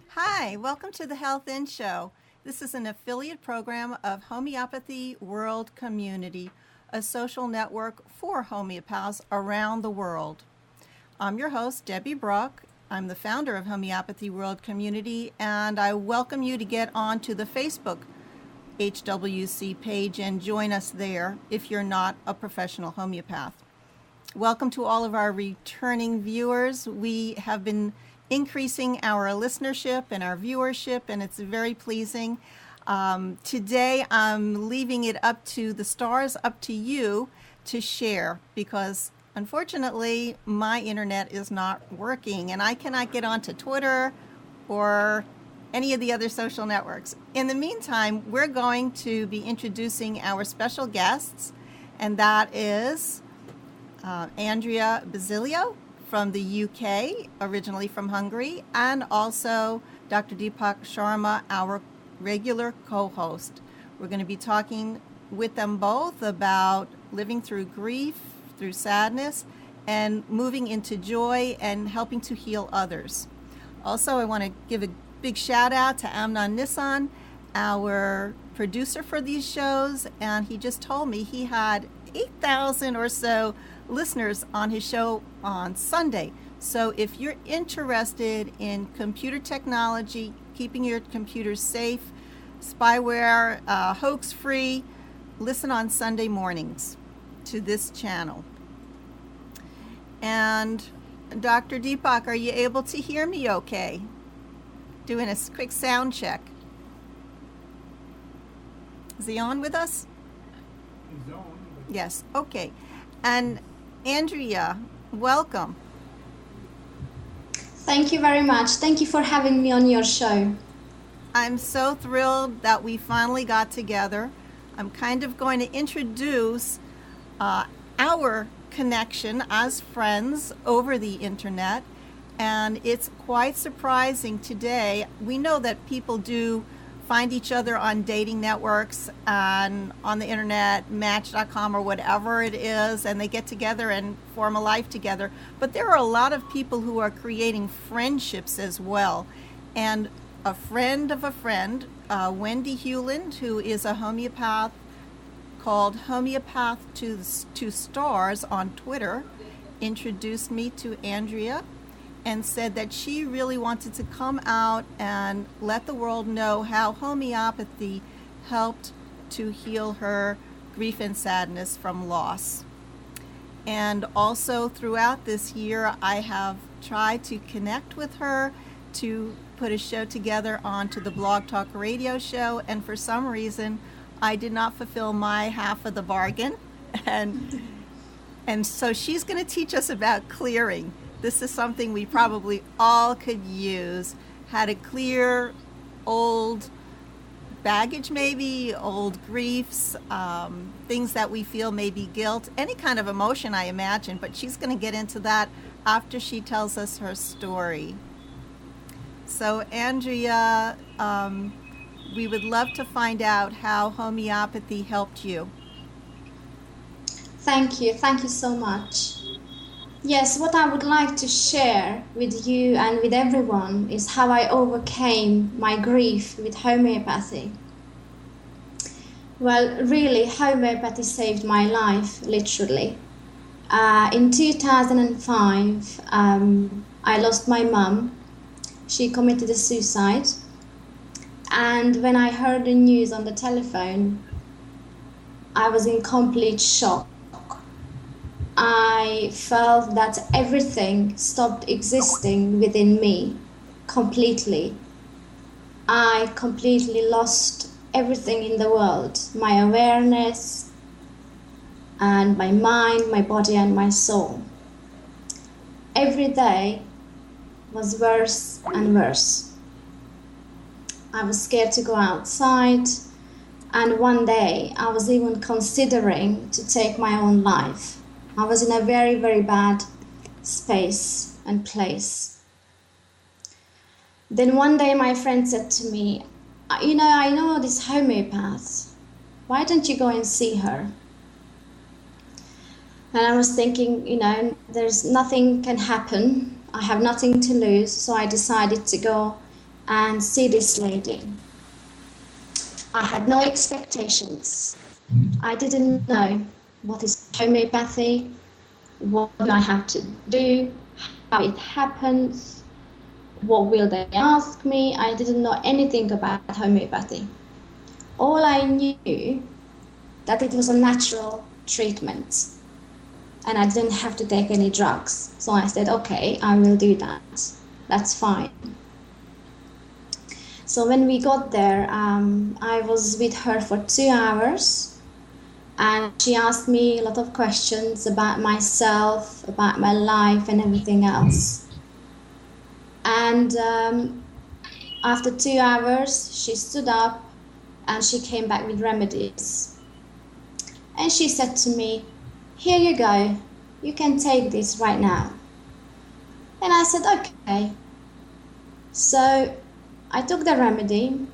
Hi, welcome to the Health In Show. This is an affiliate program of Homeopathy World Community, a social network for homeopaths around the world. I'm your host, Debby Bruck. I'm the founder of Homeopathy World Community, and I welcome you to get onto the Facebook HWC page and join us there if you're not a professional homeopath. Welcome to all of our returning viewers. We have been increasing our listenership and our viewership, and it's very pleasing. Today, I'm leaving it up to the stars, up to you to share, because unfortunately, my internet is not working, and I cannot get onto Twitter or any of the other social networks. In the meantime, we're going to be introducing our special guests, and that is Andrea Basilio from the UK, originally from Hungary, and also Dr. Deepak Sharma, our regular co-host. We're going to be talking with them both about living through grief, through sadness, and moving into joy and helping to heal others. Also, I want to give a big shout out to Amnon Nissan, our producer for these shows, and he just told me he had 8,000 or so listeners on his show on Sunday. So if you're interested in computer technology, keeping your computers safe, spyware, hoax-free, listen on Sunday mornings to this channel. And Dr. Deepak, are you able to hear me okay? Doing a quick sound check. Is he on with us? He's on. Yes, okay. And Andrea, welcome. Thank you very much. Thank you for having me on your show. I'm so thrilled that we finally got together. I'm kind of going to introduce our connection as friends over the internet, and it's quite surprising today. We know that people do find each other on dating networks and on the internet, Match.com or whatever it is, and they get together and form a life together. But there are a lot of people who are creating friendships as well. And a friend of a friend, Wendy Hewland, who is a homeopath called Homeopath to Stars on Twitter, introduced me to Andrea and said that she really wanted to come out and let the world know how homeopathy helped to heal her grief and sadness from loss. And also throughout this year, I have tried to connect with her to put a show together onto the Blog Talk Radio show, and for some reason, I did not fulfill my half of the bargain. And so she's going to teach us about clearing. This is something we probably all could use. How to clear old baggage, maybe, old griefs, things that we feel maybe guilt, any kind of emotion, I imagine. But she's going to get into that after she tells us her story. So, Andrea, we would love to find out how homeopathy helped you. Thank you. Thank you so much. Yes, what I would like to share with you and with everyone is how I overcame my grief with homeopathy. Well, really, homeopathy saved my life, literally. In 2005, I lost my mum. She committed a suicide. And when I heard the news on the telephone, I was in complete shock. I felt that everything stopped existing within me completely. I completely lost everything in the world, my awareness and my mind, my body and my soul. Every day was worse and worse. I was scared to go outside, and one day I was even considering to take my own life. I was in a very, very bad space and place. Then one day my friend said to me, I know this homeopath. Why don't you go and see her? And I was thinking, there's nothing can happen I have nothing to lose, so I decided to go and see this lady. I had no expectations. I didn't know what is homeopathy, what do I have to do, how it happens, what will they ask me. I didn't know anything about homeopathy. All I knew that it was a natural treatment and I didn't have to take any drugs. So I said, okay, I will do that. That's fine. So when we got there, I was with her for 2 hours and she asked me a lot of questions about myself, about my life and everything else. And after 2 hours, she stood up and she came back with remedies. And she said to me, here you go, you can take this right now. And I said, okay. So I took the remedy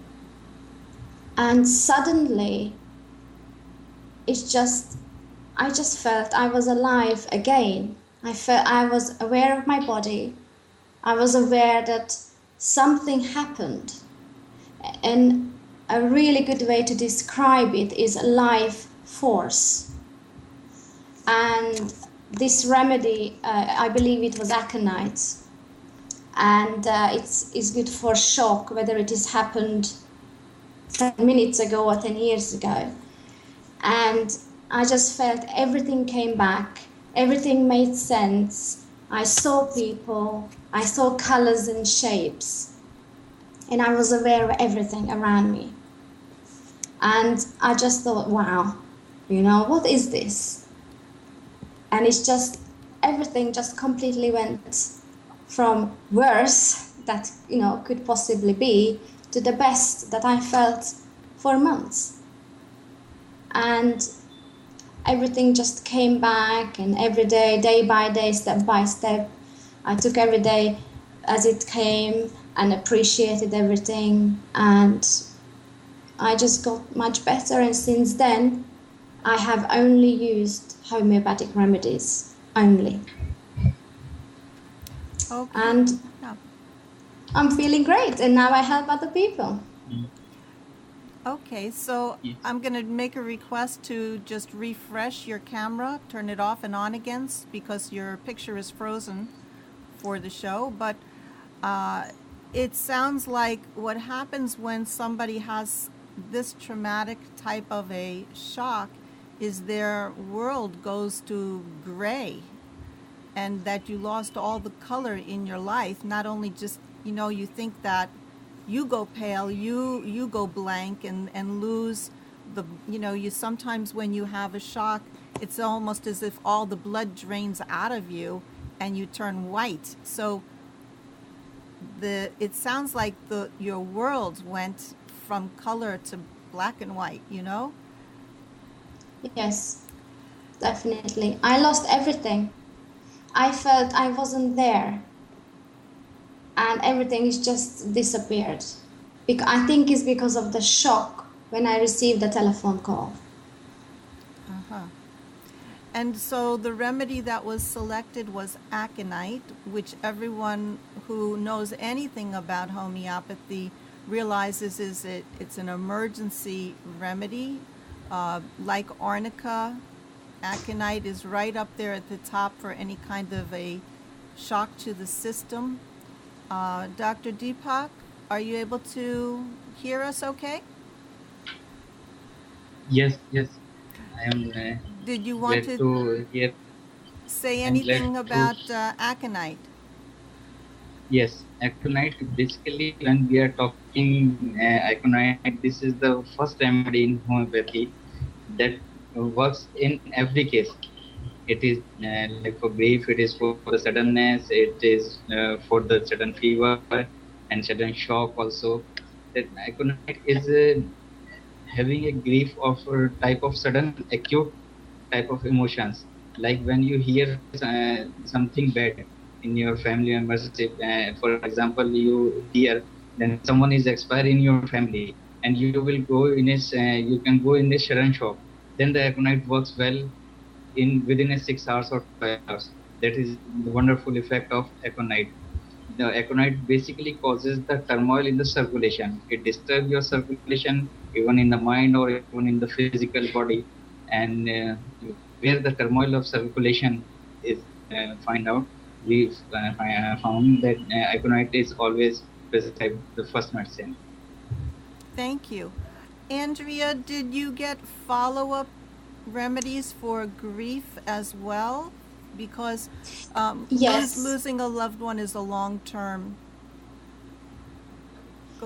and suddenly I just felt I was alive again. I felt I was aware of my body. I was aware that something happened. And a really good way to describe it is life force. And this remedy, I believe it was aconite. And it's good for shock, whether it has happened 10 minutes ago or 10 years ago. And I just felt everything came back, everything made sense. I saw people, I saw colors and shapes, and I was aware of everything around me. And I just thought, wow, what is this? And it's just, everything just completely went from worse that, could possibly be to the best that I felt for months. And everything just came back, and every day, day by day, step by step, I took every day as it came and appreciated everything. And I just got much better. And since then, I have only used homeopathic remedies, only. Okay. And Yeah. I'm feeling great, and now I help other people. Okay, so I'm going to make a request to just refresh your camera, turn it off and on again because your picture is frozen for the show. But it sounds like what happens when somebody has this traumatic type of a shock is their world goes to gray, and that you lost all the color in your life. Not only just, you think that you go pale, you go blank and lose the, you sometimes when you have a shock, it's almost as if all the blood drains out of you and you turn white. So it sounds like your world went from color to black and white, Yes, definitely. I lost everything. I felt I wasn't there. And everything is just disappeared. I think it's because of the shock when I received the telephone call. Uh-huh. And so the remedy that was selected was aconite, which everyone who knows anything about homeopathy realizes it's an emergency remedy. Like arnica, aconite is right up there at the top for any kind of a shock to the system. Dr. Deepak, are you able to hear us okay? Yes. I am Did you want to hear. Say anything about aconite? Yes, aconite, basically when we are talking aconite, this is the first remedy in homeopathy that works in every case. It is like for grief, it is for the suddenness, it is for the sudden fever and sudden shock also. That aconite is having a grief of a type of sudden acute type of emotions. Like when you hear something bad in your family members, for example, you hear then someone is expired in your family, and you will go in you can go in a sudden shock. Then the aconite works well within 6 hours or 5 hours. That is the wonderful effect of aconite. The aconite basically causes the turmoil in the circulation. It disturbs your circulation even in the mind or even in the physical body. And where the turmoil of circulation is find out, we found that aconite is always prescribed the first medicine. Thank you. Andrea, did you get follow-up remedies for grief as well? Because Yes. losing a loved one is a long-term.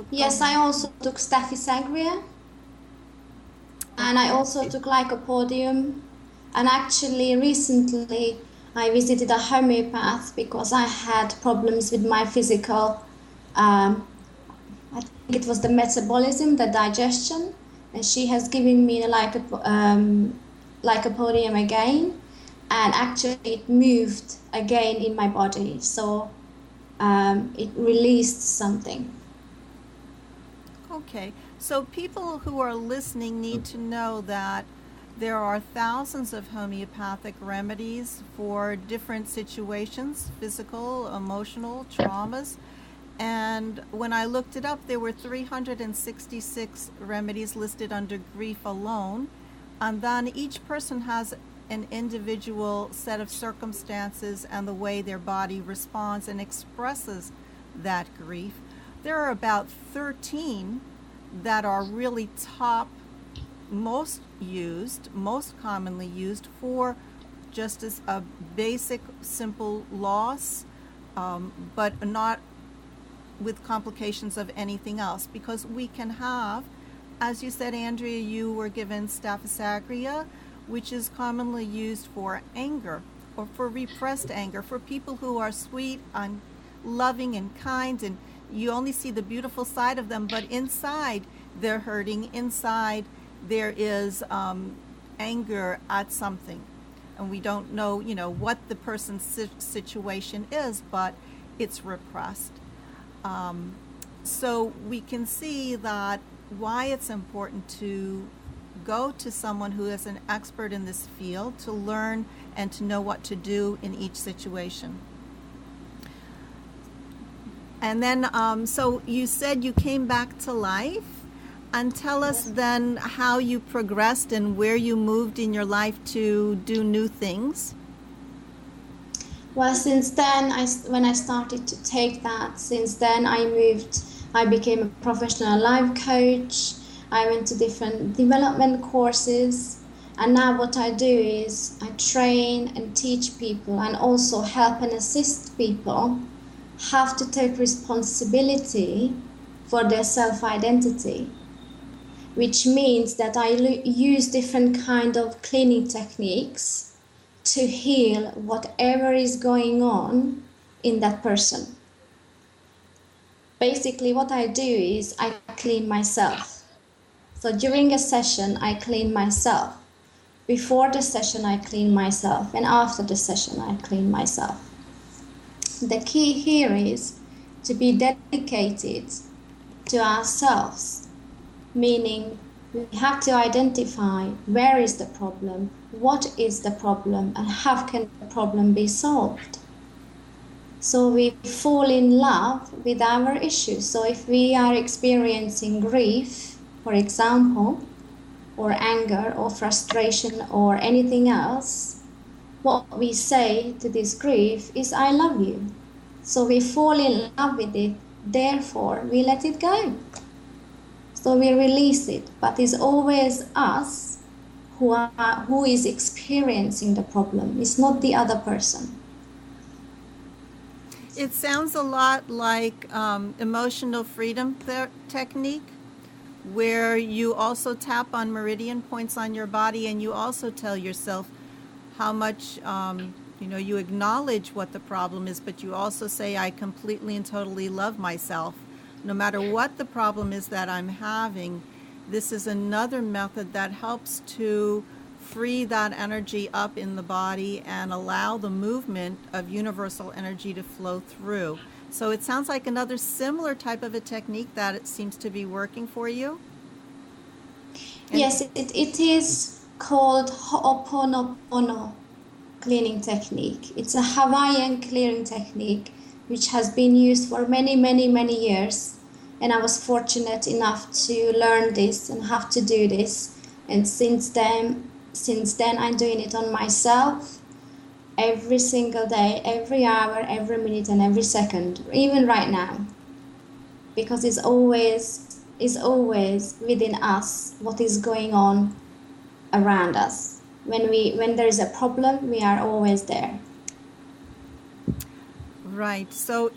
Yes, I also took Staphysagria, and I also took Lycopodium. And actually, recently, I visited a homeopath because I had problems with my physical, I think it was the metabolism, the digestion, and she has given me Lycopodium again, and actually it moved again in my body, so it released something. Okay, so people who are listening need to know that there are thousands of homeopathic remedies for different situations, physical, emotional, traumas. And when I looked it up, there were 366 remedies listed under grief alone. And then each person has an individual set of circumstances and the way their body responds and expresses that grief. There are about 13 that are really top, most commonly used for just as a basic, simple loss, but not with complications of anything else. Because we can have, as you said, Andrea, you were given Staphysagria, which is commonly used for anger or for repressed anger, for people who are sweet and loving and kind, and you only see the beautiful side of them, but inside they're hurting. Inside there is anger at something, and we don't know, what the person's situation is, but it's repressed. So we can see that why it's important to go to someone who is an expert in this field to learn and to know what to do in each situation. And then, so you said you came back to life, and tell us then how you progressed and where you moved in your life to do new things. Well, since then, when I started to take that, since then I became a professional life coach. I went to different development courses, and now what I do is I train and teach people and also help and assist people have to take responsibility for their self-identity, which means that I use different kind of cleaning techniques to heal whatever is going on in that person. Basically, what I do is I clean myself. So during a session, I clean myself. Before the session, I clean myself, and after the session, I clean myself. The key here is to be dedicated to ourselves, meaning we have to identify where is the problem, what is the problem, and how can the problem be solved. So we fall in love with our issues. So if we are experiencing grief, for example, or anger or frustration or anything else, what we say to this grief is, I love you. So we fall in love with it, therefore we let it go. So we release it, but it's always us who is experiencing the problem. It's not the other person. It sounds a lot like emotional freedom technique, where you also tap on meridian points on your body, and you also tell yourself how much you acknowledge what the problem is, but you also say, I completely and totally love myself. No matter what the problem is that I'm having, this is another method that helps to free that energy up in the body and allow the movement of universal energy to flow through. So it sounds like another similar type of a technique that it seems to be working for you. Yes, it is called Ho'oponopono. cleaning technique. It's a Hawaiian clearing technique which has been used for many, many, many years. And I was fortunate enough to learn this and have to do this. And since then I'm doing it on myself every single day, every hour, every minute, and every second, even right now. Because it's always within us what is going on around us. When there is a problem, we are always there. Right. So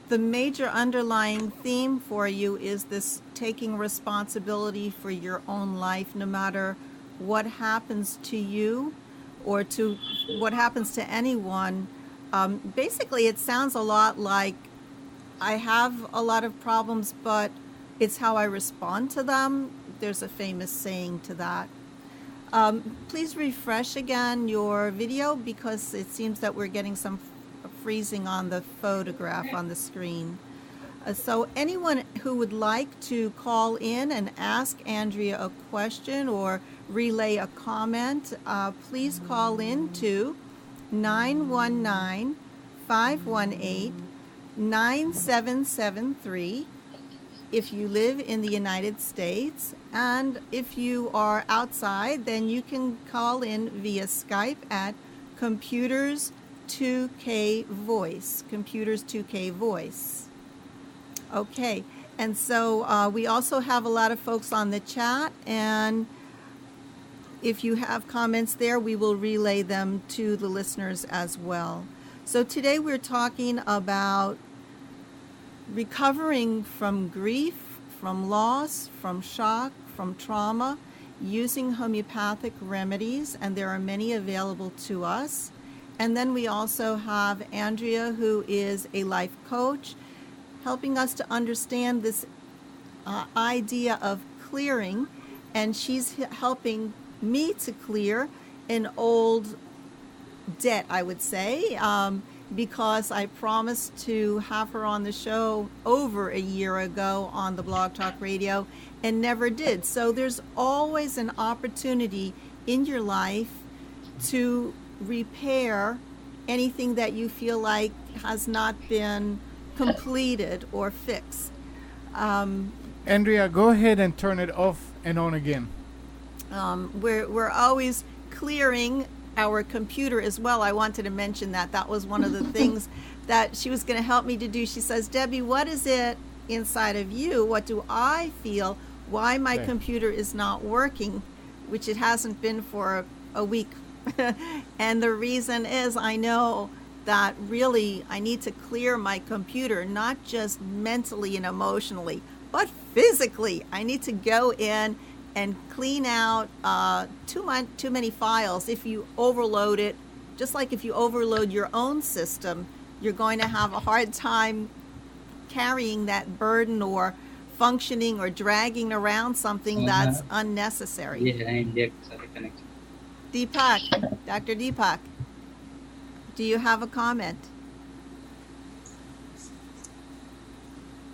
the major underlying theme for you is this taking responsibility for your own life, no matter what happens to you or to what happens to anyone. Basically, it sounds a lot like I have a lot of problems, but it's how I respond to them. There's a famous saying to that. Please refresh again your video, because it seems that we're getting some freezing on the photograph on the screen. So anyone who would like to call in and ask Andrea a question or relay a comment, please call in to 919-518-9773 if you live in the United States. And if you are outside, then you can call in via Skype at Computers 2K Voice. Computers 2K Voice. Okay, and so we also have a lot of folks on the chat, and if you have comments there, we will relay them to the listeners as well. So today we're talking about recovering from grief, from loss, from shock, from trauma, using homeopathic remedies, and there are many available to us. And then we also have Andrea, who is a life coach, helping us to understand this idea of clearing, and she's helping me to clear an old debt, I would say, because I promised to have her on the show over a year ago on the Blog Talk Radio and never did. So there's always an opportunity in your life to repair anything that you feel like has not been completed or fixed. Andrea, go ahead and turn it off and on again. We're always clearing our computer as well. I wanted to mention that. That was one of the things that she was going to help me to do. She says, Debbie, what is it inside of you? What do I feel? Why my computer is not working, which it hasn't been for a week. And the reason is I know that really I need to clear my computer, not just mentally and emotionally, but physically. I need to go in and clean out too many files. If you overload it, just like if you overload your own system, you're going to have a hard time carrying that burden or functioning or dragging around something that's unnecessary. Deepak, Dr. Deepak, do you have a comment?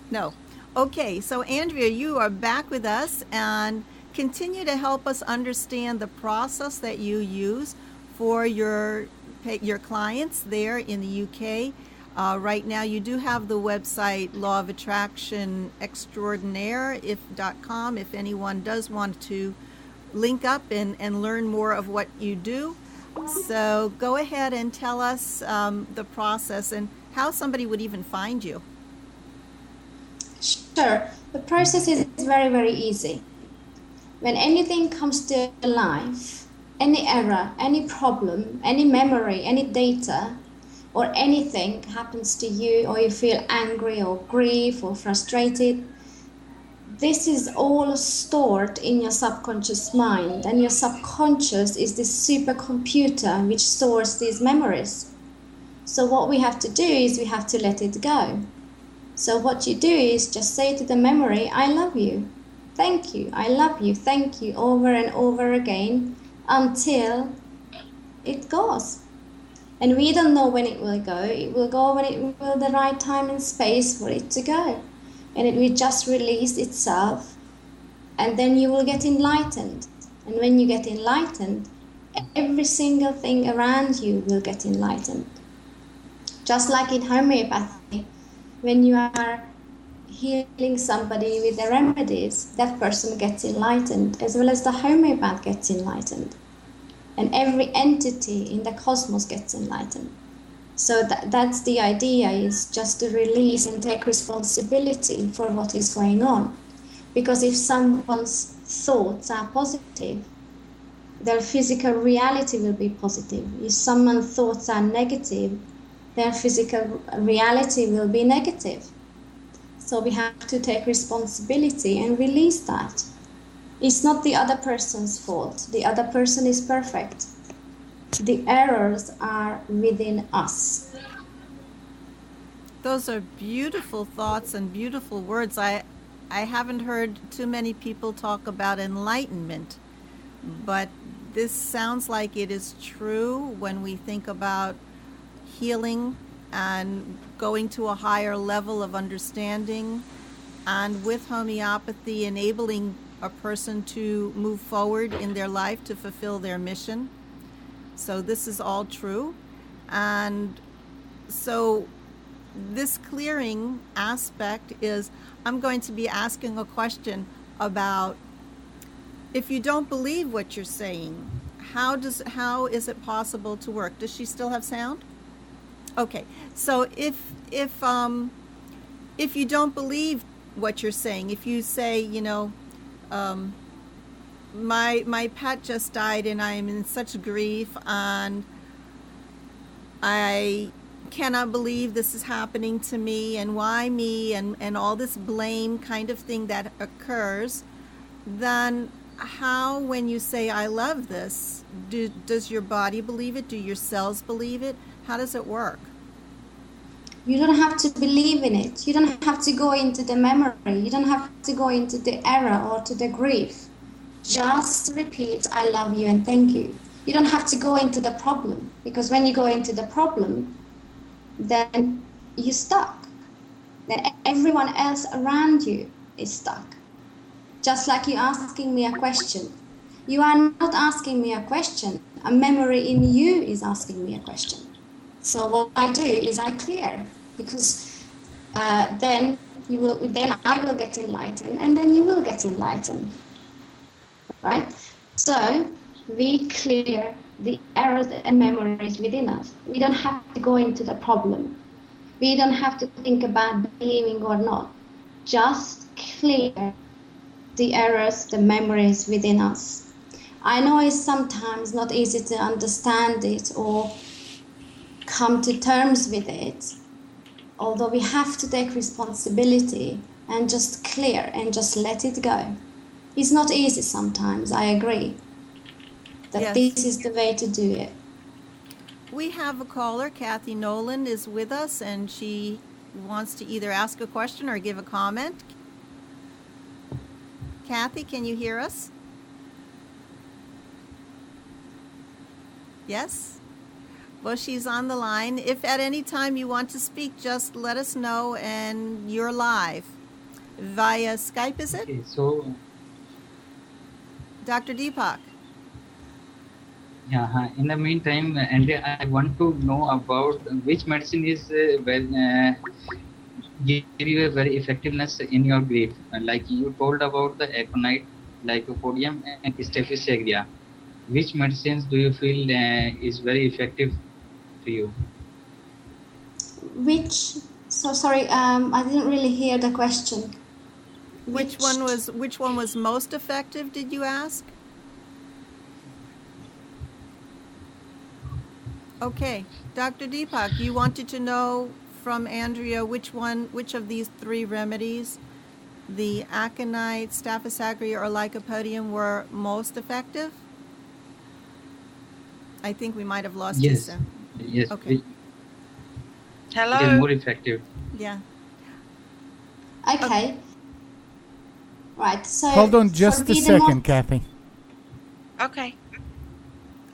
No. Okay, so Andrea, you are back with us, and continue to help us understand the process that you use for your clients there in the UK. Right now, you do have the website Law of Attraction Extraordinaire.com if anyone does want to link up and learn more of what you do. So go ahead and tell us the process and how somebody would even find you. Sure. The process is very, very easy. When anything comes to life, any error, any problem, any memory, any data, or anything happens to you, or you feel angry or grief or frustrated, this is all stored in your subconscious mind, and your subconscious is this supercomputer which stores these memories. So what we have to do is we have to let it go. So what you do is just say to the memory, I love you, thank you, I love you, thank you, over and over again until it goes. And we don't know when it will go. It will go when it will the right time and space for it to go. And it will just release itself, and then you will get enlightened. And when you get enlightened, every single thing around you will get enlightened. Just like in homeopathy, when you are healing somebody with the remedies, that person gets enlightened, as well as the homeopath gets enlightened. And every entity in the cosmos gets enlightened. So that's the idea, is just to release and take responsibility for what is going on. Because if someone's thoughts are positive, their physical reality will be positive. If someone's thoughts are negative, their physical reality will be negative. So we have to take responsibility and release that. It's not the other person's fault. The other person is perfect. The errors are within us. Those are beautiful thoughts and beautiful words. I haven't heard too many people talk about enlightenment, but this sounds like it is true when we think about healing and going to a higher level of understanding, and with homeopathy enabling a person to move forward in their life to fulfill their mission. So this is all true. And so this clearing aspect is, I'm going to be asking a question about, if you don't believe what you're saying, how is it possible to work? Does she still have sound? Okay, so if you don't believe what you're saying, if you say, you know, my pet just died and I am in such grief and I cannot believe this is happening to me, and why me, and all this blame kind of thing that occurs, then how, when you say I love this, does your body believe it? Do your cells believe it? How does it work? You don't have to believe in it. You don't have to go into the memory. You don't have to go into the error or to the grief. Just repeat, I love you and thank you. You don't have to go into the problem, because when you go into the problem, then you're stuck. Then everyone else around you is stuck. Just like you asking me a question. You are not asking me a question. A memory in you is asking me a question. So what I do is I clear, because then I will get enlightened, and then you will get enlightened. Right? So we clear the errors and memories within us. We don't have to go into the problem. We don't have to think about believing or not. Just clear the errors, the memories within us. I know it's sometimes not easy to understand it or come to terms with it, although we have to take responsibility and just clear and just let it go. It's not easy sometimes, I agree, that Yes. This is the way to do it. We have a caller, Kathy Nolan is with us, and she wants to either ask a question or give a comment. Kathy, can you hear us? Yes? Well, she's on the line. If at any time you want to speak, just let us know, and you're live. Via Skype, is it? Okay, so Dr. Deepak. yeah, in the meantime, Andrea, I want to know about which medicine is give you a very effectiveness in your grief. Like you told about the aconite, lycopodium, and staphylococcus. Which medicines do you feel is very effective to you? Sorry, I didn't really hear the question. Which one was most effective, did you ask? Okay, Dr. Deepak, you wanted to know from Andrea which of these three remedies, the aconite, staphylococcus, or lycopodium, were most effective? I think we might have lost you, Yes. Sam. Yes. Okay. It is more effective. Yeah. Okay. Right, so... Hold on just a second, Kathy. Okay.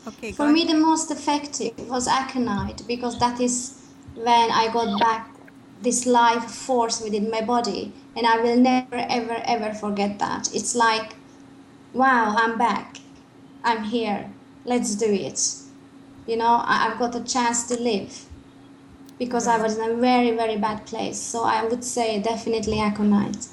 Okay, For me, the most effective was aconite, because that is when I got back this life force within my body, and I will never, ever, ever forget that. It's like, wow, I'm back. I'm here. let's do it. You know, I've got a chance to live, because I was in a very, very bad place. So I would say definitely aconite.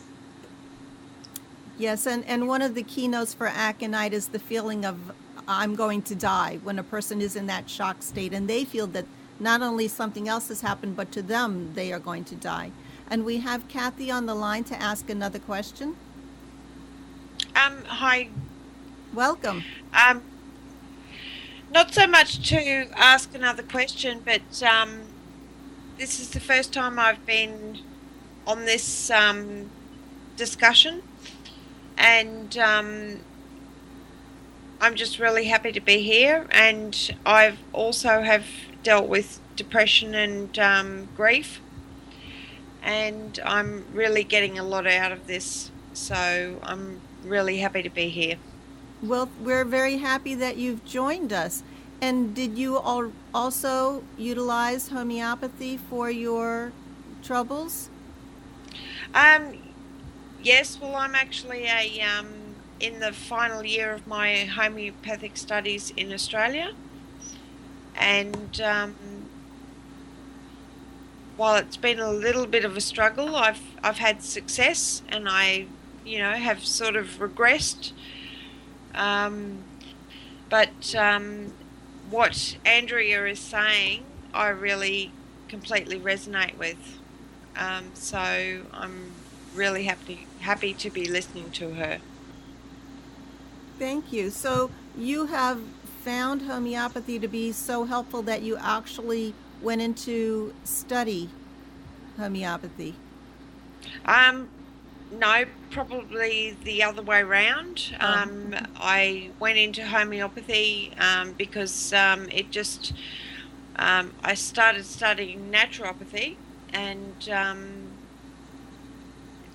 Yes, and one of the keynotes for aconite is the feeling of I'm going to die, when a person is in that shock state and they feel that not only something else has happened, but to them they are going to die. And we have Kathy on the line to ask another question. Hi. Welcome. Not so much to ask another question, but this is the first time I've been on this discussion, and I'm just really happy to be here. And I've also have dealt with depression and grief, and I'm really getting a lot out of this, so I'm really happy to be here. Well, we're very happy that you've joined us. And did you also utilize homeopathy for your troubles? Yes, well, I'm actually in the final year of my homeopathic studies in Australia, and while it's been a little bit of a struggle, I've had success, and I, have sort of regressed. But what Andrea is saying, I really completely resonate with. So I'm really happy to be listening to her. Thank you. So you have found homeopathy to be so helpful that you actually went into study homeopathy? No, probably the other way around. I went into homeopathy because it just, I started studying naturopathy and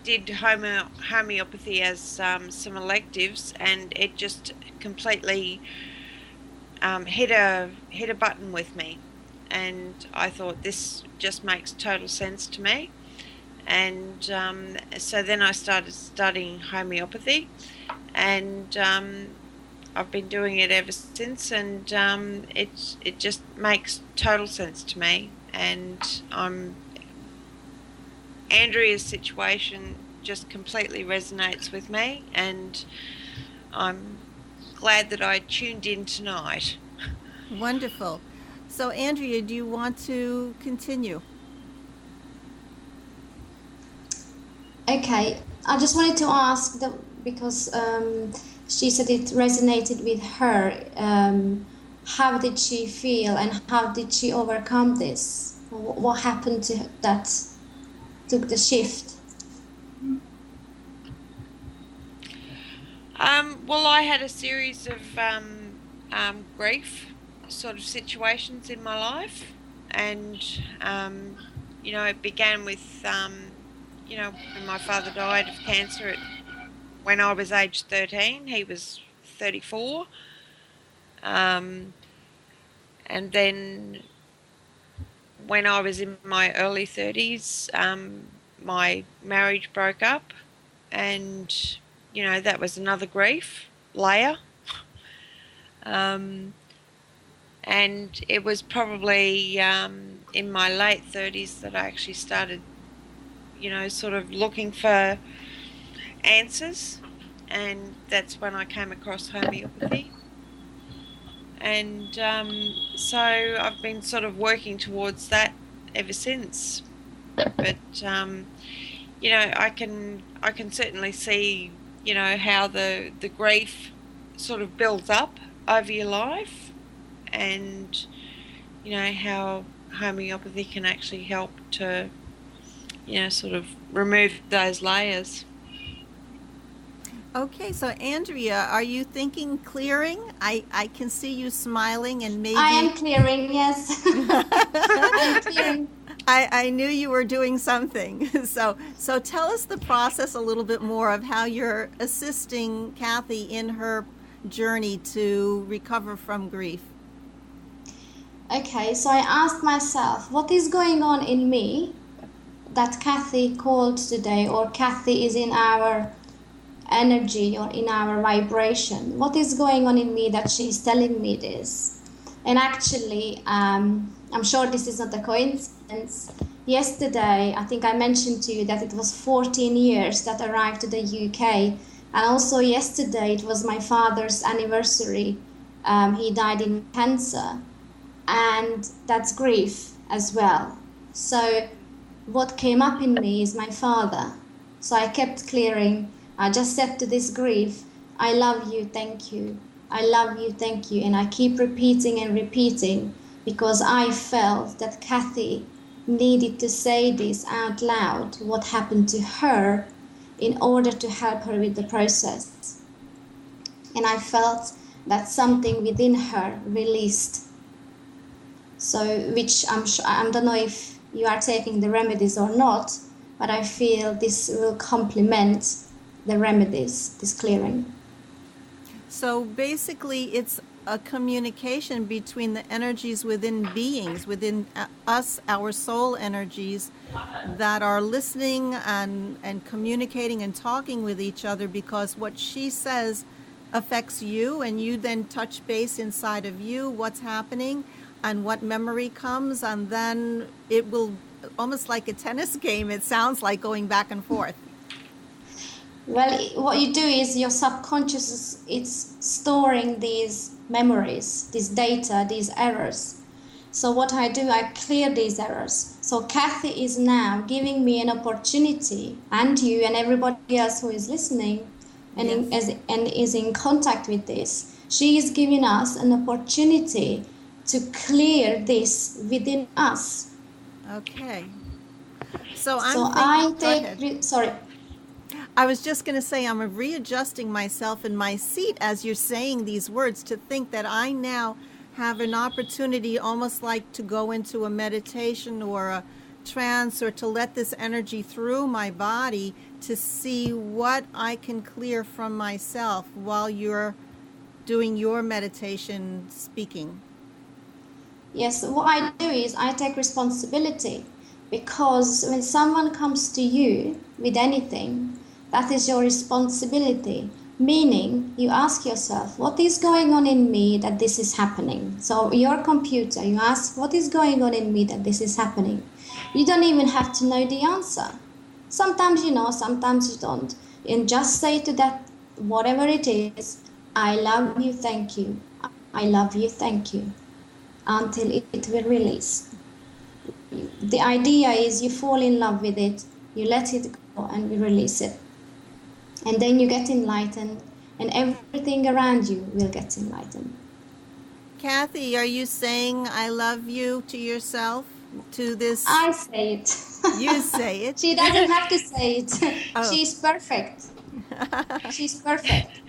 did homeopathy as some electives, and it just completely hit a button with me, and I thought this just makes total sense to me. And so then I started studying homeopathy, and I've been doing it ever since, and it just makes total sense to me. And Andrea's situation just completely resonates with me, and I'm glad that I tuned in tonight. Wonderful. So Andrea, do you want to continue? Okay, I just wanted to ask, because she said it resonated with her, how did she feel and how did she overcome this? What happened to that took the shift? Well, I had a series of grief sort of situations in my life, and it began with when my father died of cancer when I was age 13. He was 34. And then when I was in my early 30s, my marriage broke up, and, that was another grief layer. And it was probably in my late 30s that I actually started sort of looking for answers, and that's when I came across homeopathy. And so I've been sort of working towards that ever since. But I can certainly see how the grief sort of builds up over your life, and how homeopathy can actually help to sort of remove those layers. Okay, so Andrea, are you thinking clearing? I can see you smiling, and maybe... I am clearing, yes. I am clearing. I knew you were doing something. So tell us the process a little bit more of how you're assisting Kathy in her journey to recover from grief. Okay, so I asked myself, what is going on in me that Kathy called today, or Kathy is in our energy or in our vibration. What is going on in me that she's telling me this? And actually, I'm sure this is not a coincidence. Yesterday, I think I mentioned to you that it was 14 years that I arrived to the UK. And also yesterday, it was my father's anniversary. He died in cancer. And that's grief as well. So what came up in me is my father. So I kept clearing. I just said to this grief, I love you, thank you. I love you, thank you. And I keep repeating and repeating because I felt that Kathy needed to say this out loud, what happened to her, in order to help her with the process. And I felt that something within her released. So, which I don't know if you are taking the remedies or not, but I feel this will complement the remedies, this clearing. So basically, it's a communication between the energies within beings, within us, our soul energies, that are listening and communicating and talking with each other, because what she says affects you, and you then touch base inside of you, what's happening and what memory comes, and then it will, almost like a tennis game, it sounds like, going back and forth. Well, what you do is your subconscious is storing these memories, this data, these errors. So what I do, I clear these errors. So Kathy is now giving me an opportunity, and you and everybody else who is listening and, yes. and is in contact with this, she is giving us an opportunity to clear this within us. Okay. So I was just going to say, I'm readjusting myself in my seat as you're saying these words, to think that I now have an opportunity, almost like to go into a meditation or a trance, or to let this energy through my body to see what I can clear from myself while you're doing your meditation speaking. Yes, what I do is I take responsibility, because when someone comes to you with anything, that is your responsibility. Meaning, you ask yourself, what is going on in me that this is happening? So your computer, you ask, what is going on in me that this is happening? You don't even have to know the answer. Sometimes you know, sometimes you don't. And just say to that, whatever it is, I love you, thank you. I love you, thank you. Until it will release. The idea is you fall in love with it, you let it go, and you release it. And then you get enlightened, and everything around you will get enlightened. Kathy, are you saying I love you to yourself, to this? I say it. You say it. She doesn't have to say it. Oh. She's perfect. She's perfect.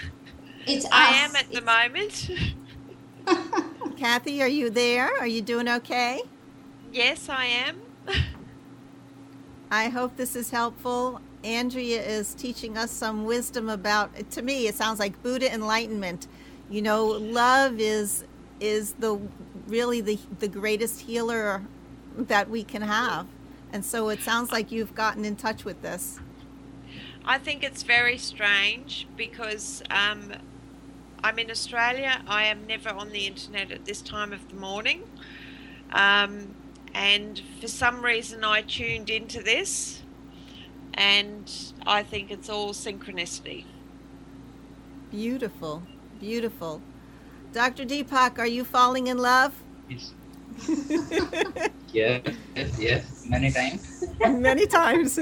It's I us. am at the moment. Kathy, are you there? Are you doing okay? Yes, I am. I hope this is helpful. Andrea is teaching us some wisdom about, to me, it sounds like Buddha enlightenment. You know, love is really the greatest healer that we can have. And so it sounds like you've gotten in touch with this. I think it's very strange because I'm in Australia. I am never on the internet at this time of the morning. And for some reason I tuned into this, and I think it's all synchronicity. Beautiful, beautiful. Dr. Deepak, are you falling in love? Yes. Yes, many times. Many times.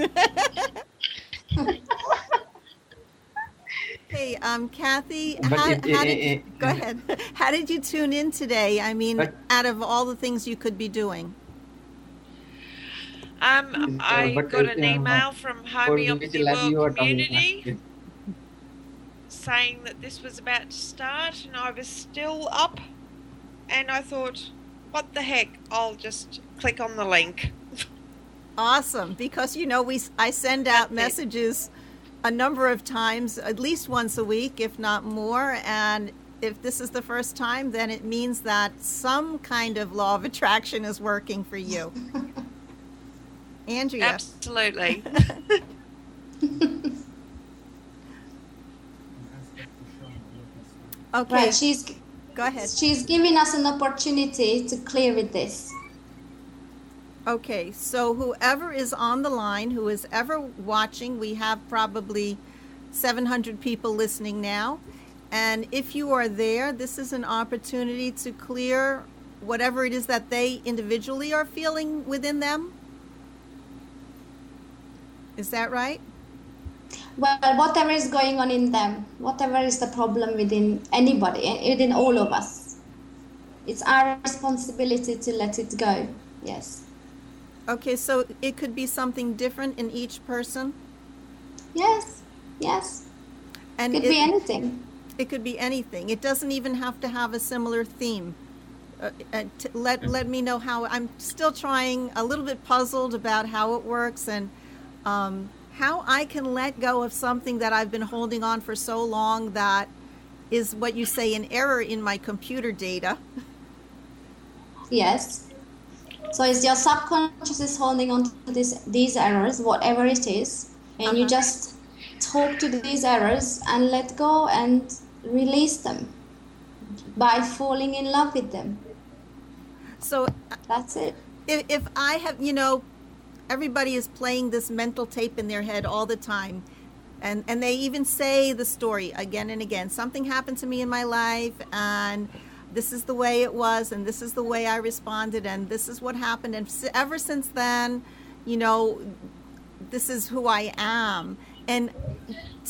Hey, Kathy, go ahead. How did you tune in today? I mean, out of all the things you could be doing. I got an email from Homeopathy World Community saying that this was about to start, and I was still up, and I thought, what the heck, I'll just click on the link. Awesome, because you know I send out messages a number of times, at least once a week, if not more, and if this is the first time, then it means that some kind of law of attraction is working for you. Andrea. Absolutely. Okay. Right. Go ahead. She's giving us an opportunity to clear with this. Okay, so whoever is on the line, who is ever watching, we have probably 700 people listening now. And if you are there, this is an opportunity to clear whatever it is that they individually are feeling within them. Is that right? Well, whatever is going on in them, whatever is the problem within anybody, within all of us, it's our responsibility to let it go. Yes. Okay, so it could be something different in each person? Yes. And Could be anything. It could be anything. It doesn't even have to have a similar theme. Let me know how. I'm still trying, a little bit puzzled about how it works, and how I can let go of something that I've been holding on for so long that is what you say an error in my computer data. Yes. So it's your subconscious is holding on to these errors, whatever it is, and you just talk to these errors and let go and release them by falling in love with them. So that's it. If I have, everybody is playing this mental tape in their head all the time, and they even say the story again and again. Something happened to me in my life, and this is the way it was, and this is the way I responded, and this is what happened, and ever since then, this is who I am. And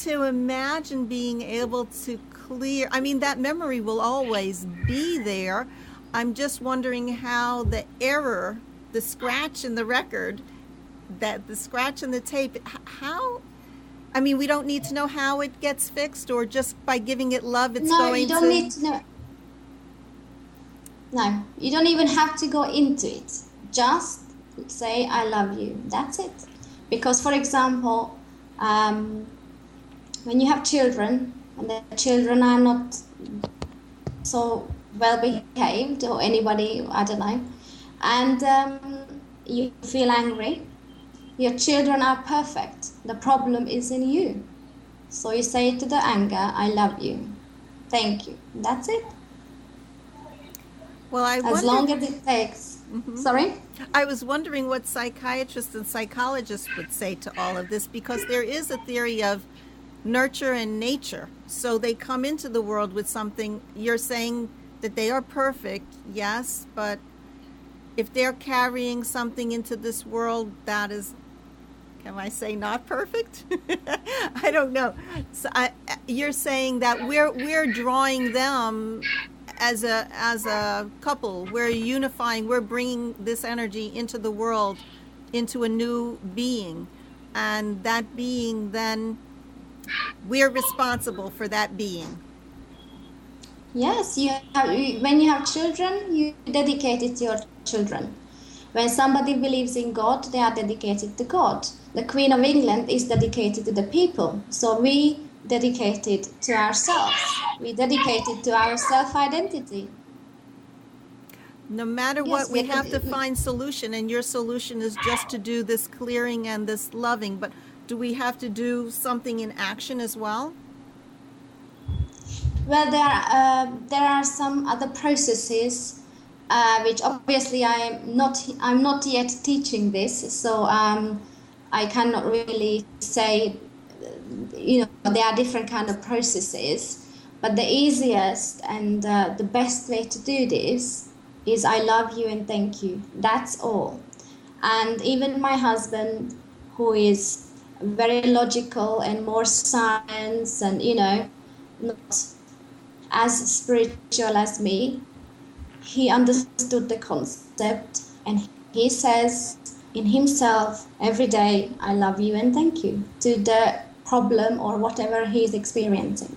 to imagine being able to clear, that memory will always be there. I'm just wondering how the error, the scratch in the record, that the scratch in the tape, how, we don't need to know how it gets fixed, or just by giving it love, it's going to... No, you don't need to know. No, you don't even have to go into it. Just say, I love you. That's it. Because, for example, when you have children, and the children are not so well behaved, or anybody, I don't know, and you feel angry, your children are perfect. The problem is in you. So you say to the anger, I love you. Thank you. That's it. Well, as long as it takes. Sorry? I was wondering what psychiatrists and psychologists would say to all of this, because there is a theory of nurture and nature. So they come into the world with something. You're saying that they are perfect, yes, but if they're carrying something into this world that is, can I say, not perfect? I don't know. So you're saying that we're drawing them as a couple. We're unifying, we're bringing this energy into the world, into a new being, and that being, then we're responsible for that being. Yes, when you have children, you dedicate it to your children. When somebody believes in God, they are dedicated to God. The Queen of England is dedicated to the people, so we dedicate it to ourselves. We dedicate it to our self-identity. No matter what, we have to find solution, and your solution is just to do this clearing and this loving, but do we have to do something in action as well? Well, there are some other processes which obviously I'm not yet teaching this, so I cannot really say. There are different kind of processes, but the easiest and the best way to do this is I love you and thank you. That's all. And even my husband, who is very logical and more science and not as spiritual as me, he understood the concept, and he says in himself every day, I love you and thank you, to the problem or whatever he's experiencing.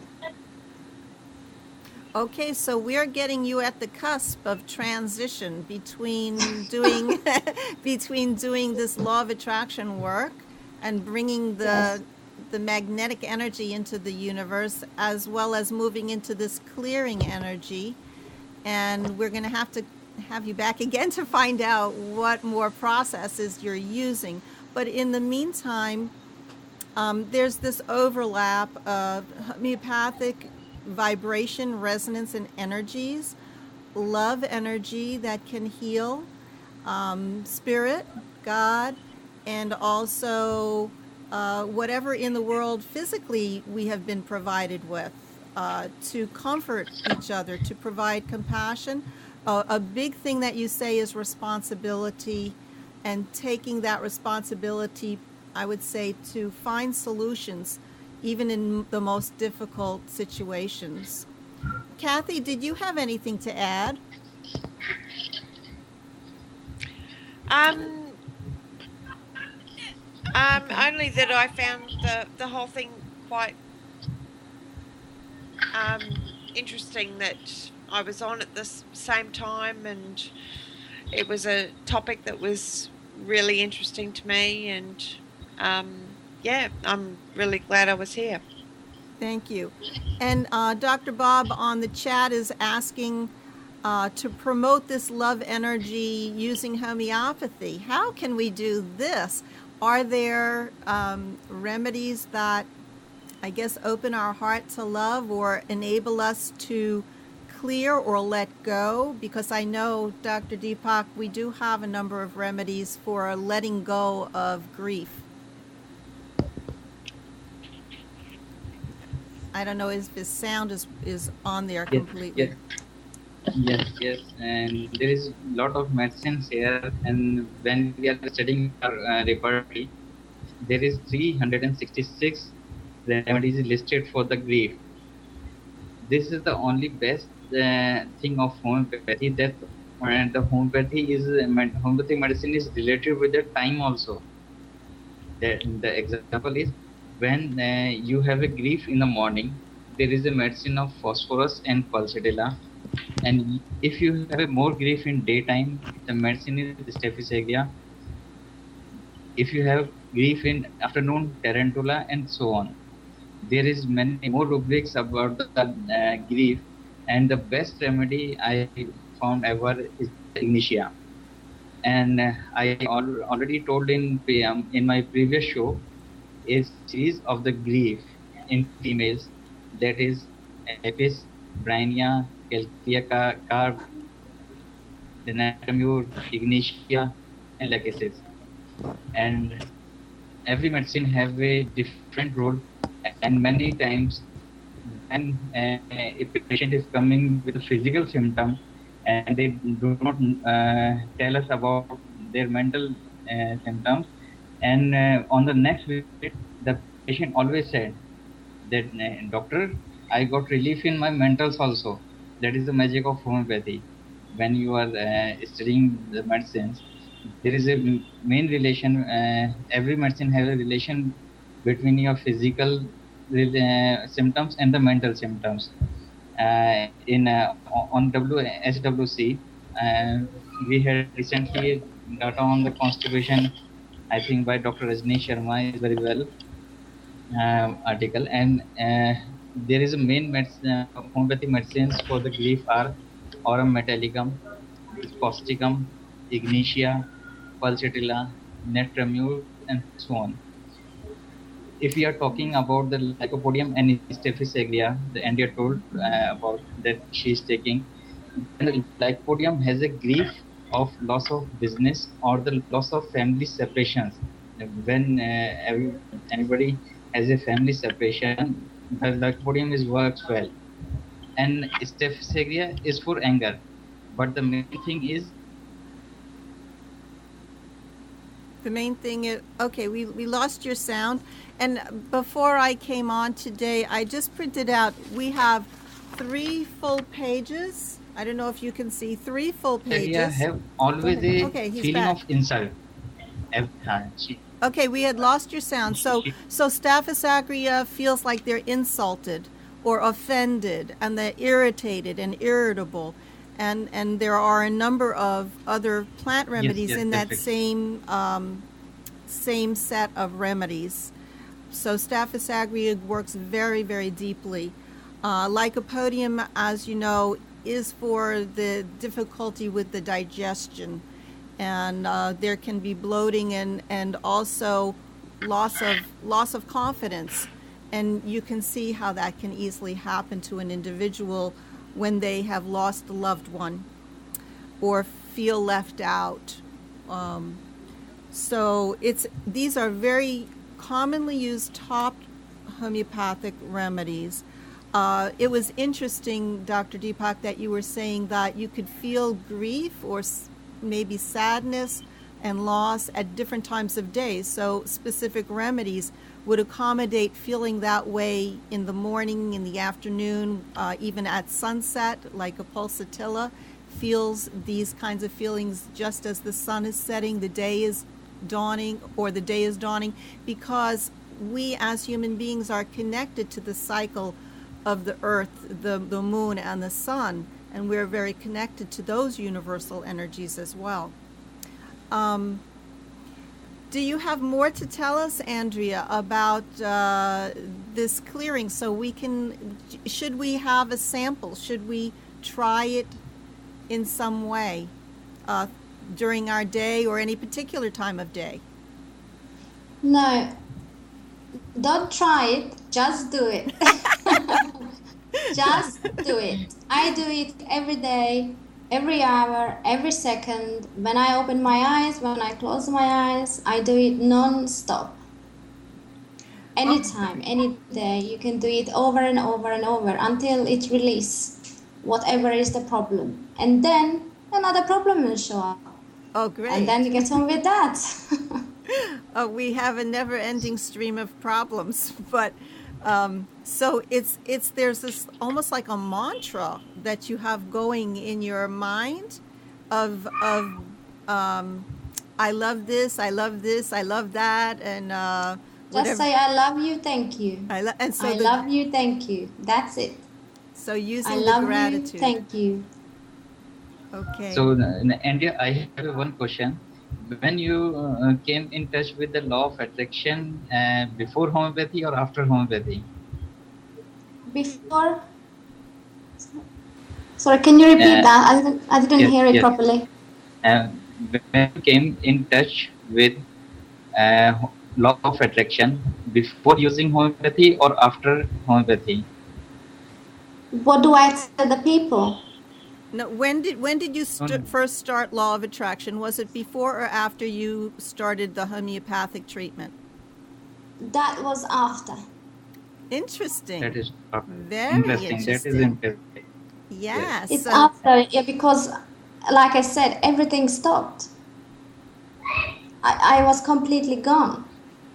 Okay, so we're getting you at the cusp of transition between doing this law of attraction work and bringing the magnetic energy into the universe, as well as moving into this clearing energy. And we're going to have you back again to find out what more processes you're using. But in the meantime, there's this overlap of homeopathic vibration, resonance, and energies, love energy that can heal, spirit, God, and also whatever in the world physically we have been provided with, to comfort each other, to provide compassion. A big thing that you say is responsibility, and taking that responsibility, I would say, to find solutions even in the most difficult situations. Kathy, did you have anything to add? Only that I found the whole thing quite interesting, that I was on at the same time, and it was a topic that was really interesting to me, and yeah, I'm really glad I was here. Thank you. And Dr. Bob on the chat is asking to promote this love energy using homeopathy. How can we do this? Are there remedies that, I guess, open our heart to love or enable us to clear or let go? Because I know, Dr. Deepak, we do have a number of remedies for letting go of grief. I don't know if his sound is on there completely. Yes, and there is a lot of medicines here, and when we are studying our repertory, there is 366 remedies listed for the grief. This is the only best thing of homeopathy, that the homeopathic medicine is related with the time also. The example is, when you have a grief in the morning, there is a medicine of phosphorus and pulsatilla. And if you have a more grief in daytime, the medicine is Staphysagra. If you have grief in afternoon, tarantula, and so on. There is many more rubrics about the grief, and the best remedy I found ever is Ignitia. And I already told in my previous show, a series of the grief in females, that is Apis, Brainia, Calcia carb, Denatramure, Ignitia, and Lachesis. And every medicine have a different role, and many times when a patient is coming with a physical symptom and they do not tell us about their mental symptoms, and on the next visit, the patient always said that, doctor, I got relief in my mentals also. That is the magic of homeopathy. When you are studying the medicines, there is a main relation. Every medicine has a relation between your physical symptoms and the mental symptoms. On SWC, we had recently data on the constipation, I think by Dr. Sharma, is very well article, and there is a main homeopathic medicines for the grief are Aurum metallicum, causticum, ignitia, pulsatilla, netramure, and so on. If we are talking about the Lycopodium and Staphysagra, the India told about that she is taking, the Lycopodium has a grief of loss of business or the loss of family separations. When anybody has a family separation, the Lycopodium works well. And Staphysagra is for anger. But the main thing is, okay, we lost your sound. And before I came on today, I just printed out, we have 3 full pages. I don't know if you can see 3 full pages. I have always a feeling back. of insult. Okay, we had lost your sound. So Staphysagra feels like they're insulted or offended, and they're irritated and irritable. And there are a number of other plant remedies in that same set of remedies. So Staphysagra works very, very deeply. Lycopodium, as you know, is for the difficulty with the digestion, and there can be bloating and also loss of confidence. And you can see how that can easily happen to an individual when they have lost a loved one or feel left out. So these are very commonly used top homeopathic remedies. It was interesting, Dr. Deepak, that you were saying that you could feel grief or maybe sadness and loss at different times of day. So specific remedies would accommodate feeling that way in the morning, in the afternoon, even at sunset, like a pulsatilla feels these kinds of feelings just as the sun is setting, the day is dawning, because we as human beings are connected to the cycle of the earth, the moon, and the sun, and we're very connected to those universal energies as well. Do you have more to tell us, Andrea, about this clearing? So should we have a sample? Should we try it in some way during our day or any particular time of day? No, don't try it, just do it. Just do it. I do it every day, every hour, every second. When I open my eyes, when I close my eyes, I do it non-stop. Anytime, any day, you can do it over and over and over until it releases whatever is the problem. And then another problem will show up. Oh, great. And then you get on with that. We have a never-ending stream of problems, but so there's this almost like a mantra that you have going in your mind of I love this, I love this, I love that, and just say I love you, thank you. I love you, thank you. That's it. So using I love the gratitude. You, thank you. Okay. So, Andrea, I have one question. When you came in touch with the law of attraction, before homeopathy or after homeopathy? Before. Sorry, can you repeat that? I didn't hear it properly. When you came in touch with law of attraction, before using homeopathy or after homeopathy? What do I tell the people? No, when did you first start law of attraction? Was it before or after you started the homeopathic treatment? That was after. Interesting. That is very interesting. That is interesting. Yes. It's after, because, like I said, everything stopped. I was completely gone.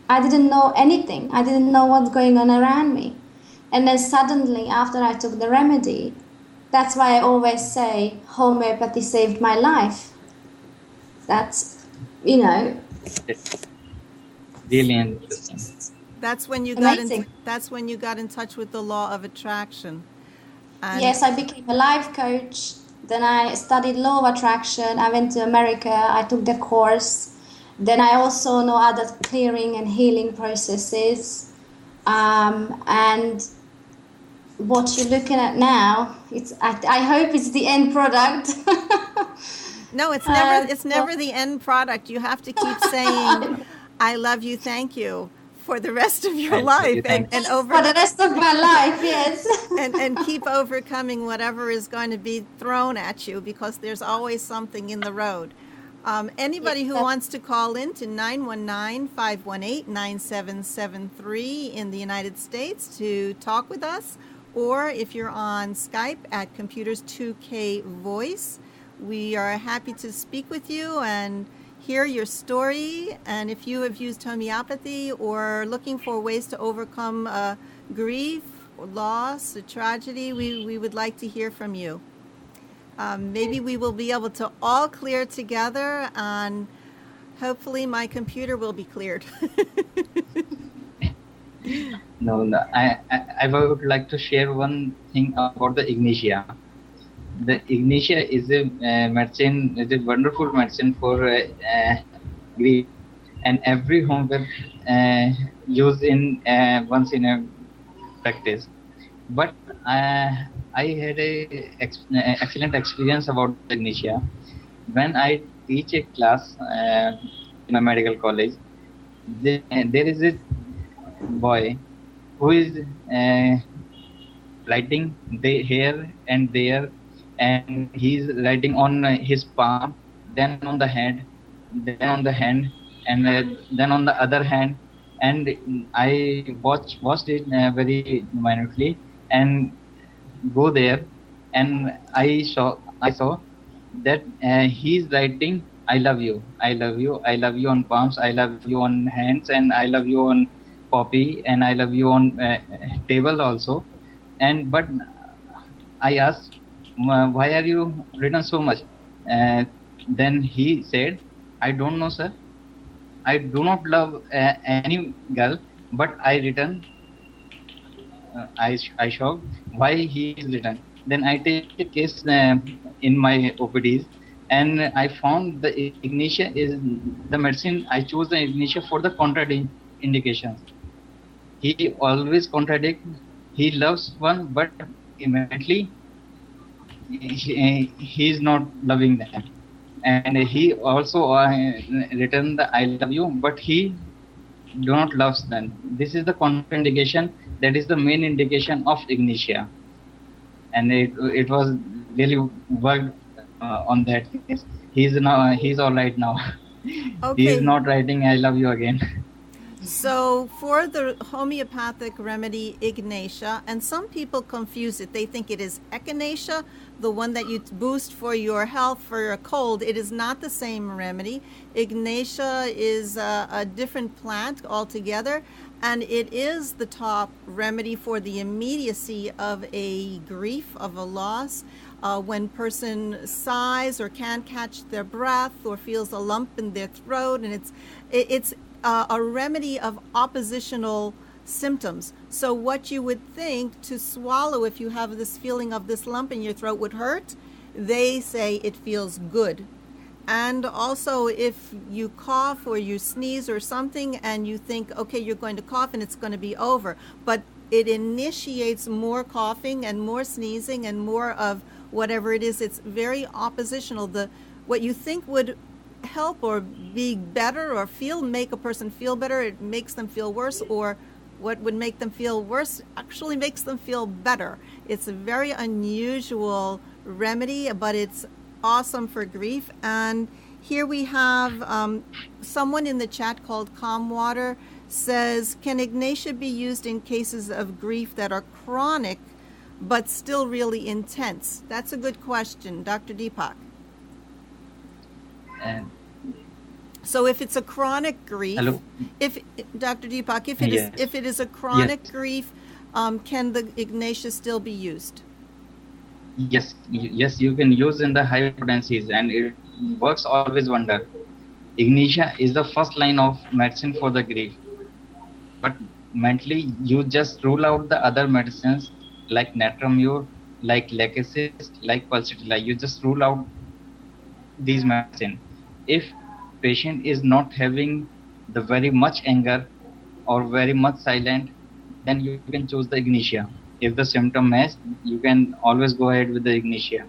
I didn't know anything. I didn't know what's going on around me. And then suddenly, after I took the remedy, that's why I always say homeopathy saved my life. That's, Really interesting. That's when you that's when you got in touch with the law of attraction. And yes, I became a life coach. Then I studied law of attraction. I went to America. I took the course. Then I also know other clearing and healing processes. And what you're looking at now, I hope it's the end product. No, it's never the end product. You have to keep saying, I love you, thank you, for the rest of your life. And for the rest of my life, yes. and keep overcoming whatever is going to be thrown at you, because there's always something in the road. Anybody who wants to call in to 919-518-9773 in the United States to talk with us, or if you're on Skype at Computers 2K Voice, we are happy to speak with you and hear your story. And if you have used homeopathy or looking for ways to overcome grief, or loss, or tragedy, we would like to hear from you. Maybe we will be able to all clear together, and hopefully my computer will be cleared. No, I would like to share one thing about the Ignitia. The Ignitia is a medicine, is a wonderful medicine for grief, and every homeopath use in once in a practice. But I had a excellent experience about the Ignitia. When I teach a class in a medical college, there is a boy who is writing here and there, and he's writing on his palm, then on the head, then on the hand, and then on the other hand. And I watched it very minutely, and go there, and I saw that he's writing I love you, I love you, I love you on palms, I love you on hands, and I love you on copy, and I love you on table also. And but I asked, why are you written so much? Then he said, I don't know, sir. I do not love any girl, but I written. I shocked why he is written. Then I take a case in my OPDs, and I found the ignitia is the medicine. I chose the ignitia for the contraindications. He always contradict. He loves one, but immediately he is not loving them. And he also written the I love you, but he do not loves them. This is the contraindication. That is the main indication of ignitia. And it was really worked on that case. He's all right now. Okay. He is not writing I love you again. So for the homeopathic remedy Ignatia, and some people confuse it. They think it is echinacea, the one that you boost for your health, for your cold. It is not the same remedy. Ignatia is a different plant altogether, and it is the top remedy for the immediacy of a grief, of a loss. When person sighs or can't catch their breath or feels a lump in their throat, and it's a remedy of oppositional symptoms. So what you would think to swallow if you have this feeling of this lump in your throat would hurt, they say it feels good. And also if you cough or you sneeze or something and you think, okay, you're going to cough and it's going to be over, but it initiates more coughing and more sneezing and more of whatever it is. It's very oppositional. What you think would help or be better or make a person feel better, it makes them feel worse, or what would make them feel worse actually makes them feel better. It's a very unusual remedy, but it's awesome for grief. And here we have someone in the chat called Calmwater says, can Ignatia be used in cases of grief that are chronic but still really intense? That's a good question, Dr. Deepak. So if it's a chronic grief, Hello? if Dr. Deepak, Yes. if it is a chronic Yes. grief, can the Ignatia still be used? Yes, you can use in the high potencies, and it works always wonder. Ignitia is the first line of medicine for the grief. But mentally, you just rule out the other medicines like natramur, like lachesis, like pulsatilla. You just rule out these medicine. If patient is not having the very much anger or very much silent, then you can choose the ignitia. If the symptom match, you can always go ahead with the ignitia.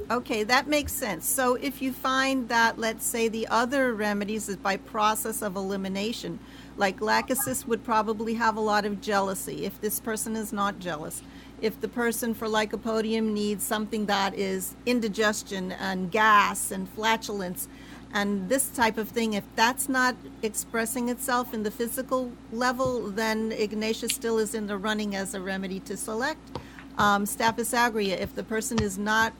Okay, that makes sense. So if you find that, let's say, the other remedies is by process of elimination, like lachesis would probably have a lot of jealousy if this person is not jealous. If the person for lycopodium needs something that is indigestion and gas and flatulence and this type of thing, if that's not expressing itself in the physical level, then Ignatia still is in the running as a remedy to select. Staph aureus, if the person is not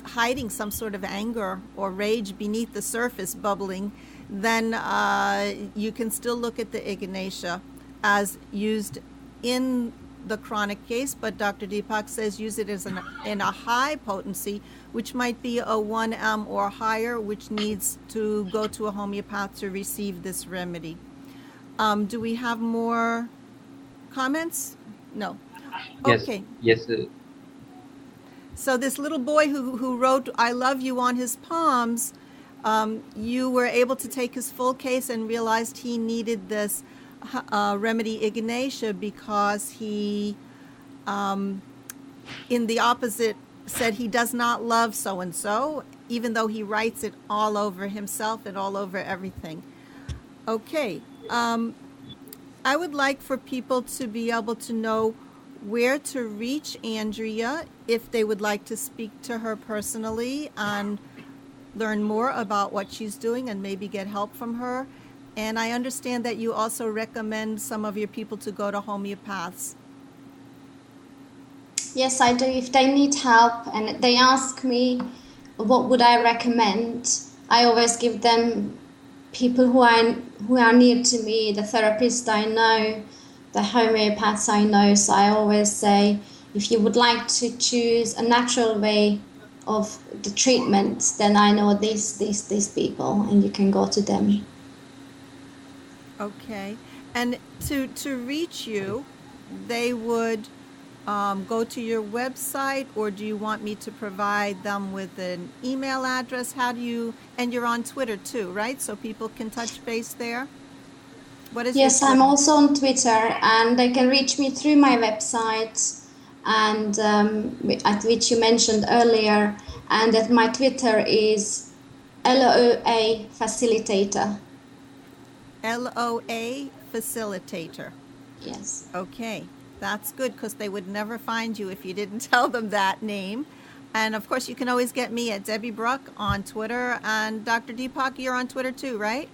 hiding some sort of anger or rage beneath the surface bubbling, then you can still look at the Ignatia as used in the chronic case, but Dr. Deepak says use it as in a high potency, which might be a 1M or higher, which needs to go to a homeopath to receive this remedy. Do we have more comments? No. Yes. Okay. Yes. So this little boy who wrote I love you on his palms, you were able to take his full case and realized he needed this remedy Ignatia because he, in the opposite, said he does not love so-and-so, even though he writes it all over himself and all over everything. Okay. I would like for people to be able to know where to reach Andrea if they would like to speak to her personally and learn more about what she's doing and maybe get help from her. And I understand that you also recommend some of your people to go to homeopaths. Yes, I do. If they need help and they ask me what would I recommend, I always give them people who are near to me, the therapists I know, the homeopaths I know. So I always say, if you would like to choose a natural way of the treatment, then I know these people, and you can go to them. Okay. And to reach you, they would go to your website, or do you want me to provide them with an email address? How do you, and you're on Twitter too, right? So people can touch base there? What is Yes, I'm also on Twitter, and they can reach me through my website, and at which you mentioned earlier, and that my Twitter is LOA Facilitator. LOA Facilitator. Yes. Okay. That's good, because they would never find you if you didn't tell them that name. And of course, you can always get me at Debby Bruck on Twitter. And Dr. Deepak, you're on Twitter too, right?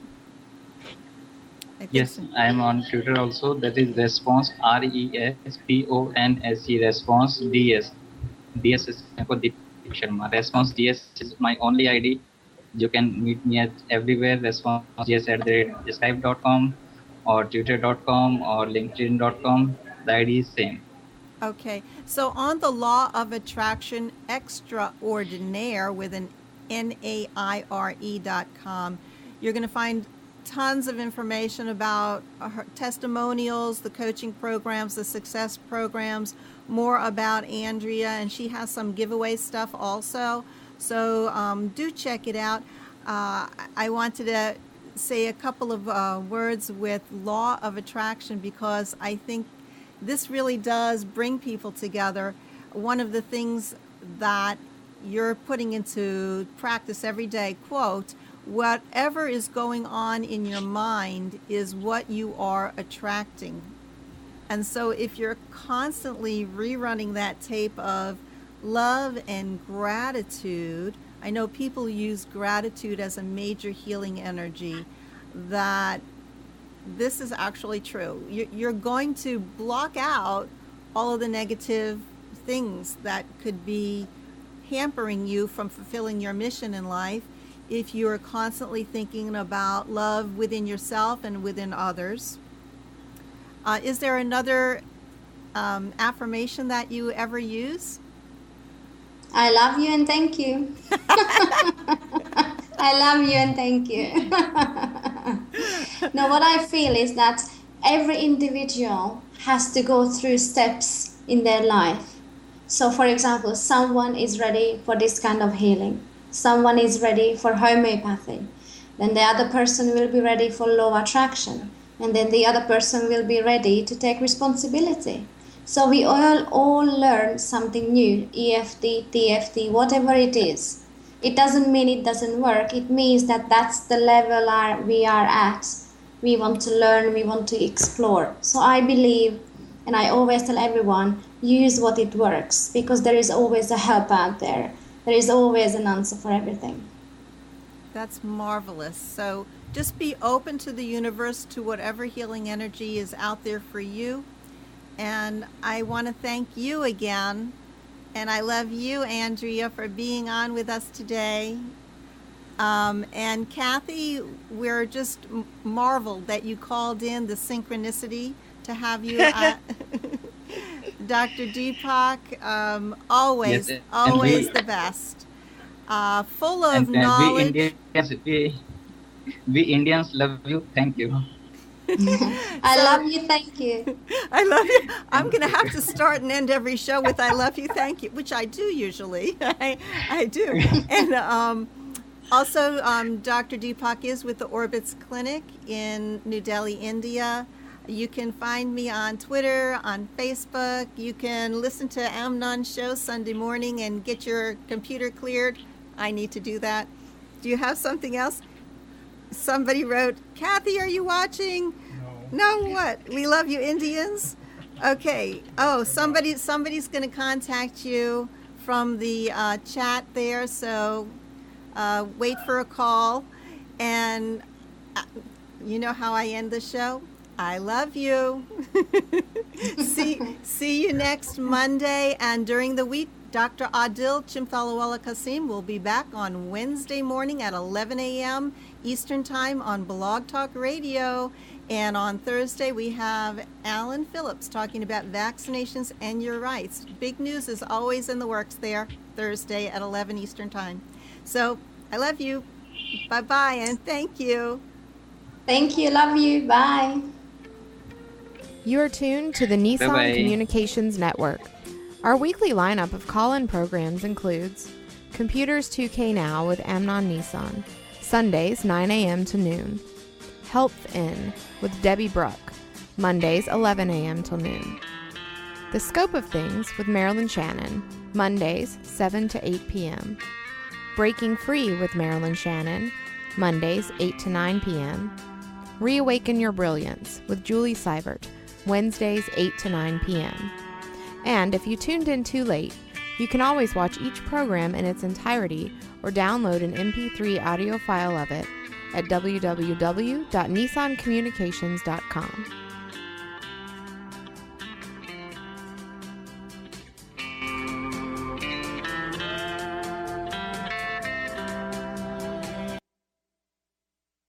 Yes, so. I am on Twitter also. That is response, RESPONSE, response DS. DS is for Deepak Sharma. Response DS is my only ID. You can meet me at everywhere. Response DS@skype.com or twitter.com or linkedin.com. The ID is same. Okay. So on the Law of Attraction Extraordinaire with an NAIRE.com, you're going to find tons of information about her testimonials, the coaching programs, the success programs, more about Andrea, and she has some giveaway stuff also. So do check it out. I wanted to say a couple of words with Law of Attraction, because I think this really does bring people together. One of the things that you're putting into practice every day, quote, whatever is going on in your mind is what you are attracting. And so if you're constantly rerunning that tape of love and gratitude, I know people use gratitude as a major healing energy, that this is actually true. You're going to block out all of the negative things that could be hampering you from fulfilling your mission in life if you're constantly thinking about love within yourself and within others. Is there another affirmation that you ever use? I love you and thank you. I love you and thank you. No, what I feel is that every individual has to go through steps in their life. So, for example, someone is ready for this kind of healing. Someone is ready for homeopathy. Then the other person will be ready for law of attraction. And then the other person will be ready to take responsibility. So we all learn something new, EFT, TFT, whatever it is. It doesn't mean it doesn't work. It means that that's the level we are at. We want to learn, we want to explore. So I believe, and I always tell everyone, use what it works, because there is always a help out there. There is always an answer for everything. That's marvelous. So just be open to the universe, to whatever healing energy is out there for you. And I want to thank you again. And I love you, Andrea, for being on with us today. And Kathy, we're just marveled that you called in, the synchronicity to have you. Dr. Deepak, always, yes, always the best. Full of knowledge. We Indians love you. Thank you. I love you, thank you. I love you. I'm going to have to start and end every show with I love you, thank you, which I do usually. I do. And also, Dr. Deepak is with the Orbits Clinic in New Delhi, India. You can find me on Twitter, on Facebook. You can listen to Amnon's show Sunday morning and get your computer cleared. I need to do that. Do you have something else? Somebody wrote, Kathy, are you watching? No, what? We love you, Indians. Okay. Oh, somebody's going to contact you from the chat there, so wait for a call. And you know how I end the show? I love you. See you next Monday, and during the week, Dr. Adil Chimthalawala Kasim will be back on Wednesday morning at 11 a.m. Eastern Time on Blog Talk Radio. And on Thursday, we have Alan Phillips talking about vaccinations and your rights. Big news is always in the works there, Thursday at 11 Eastern Time. So I love you. Bye-bye, and thank you. Thank you. Love you. Bye. You are tuned to the Nissan Bye-bye. Communications Network. Our weekly lineup of call-in programs includes Computers 2K Now with Amnon Nissan, Sundays 9 a.m. to noon. Health In with Debby Bruck, Mondays 11 a.m. till noon. The Scope of Things with Marilyn Shannon, Mondays 7 to 8 p.m. Breaking Free with Marilyn Shannon, Mondays 8 to 9 p.m. Reawaken Your Brilliance with Julie Seibert, Wednesdays 8 to 9 p.m. And if you tuned in too late, you can always watch each program in its entirety or download an MP3 audio file of it at www.nissancommunications.com.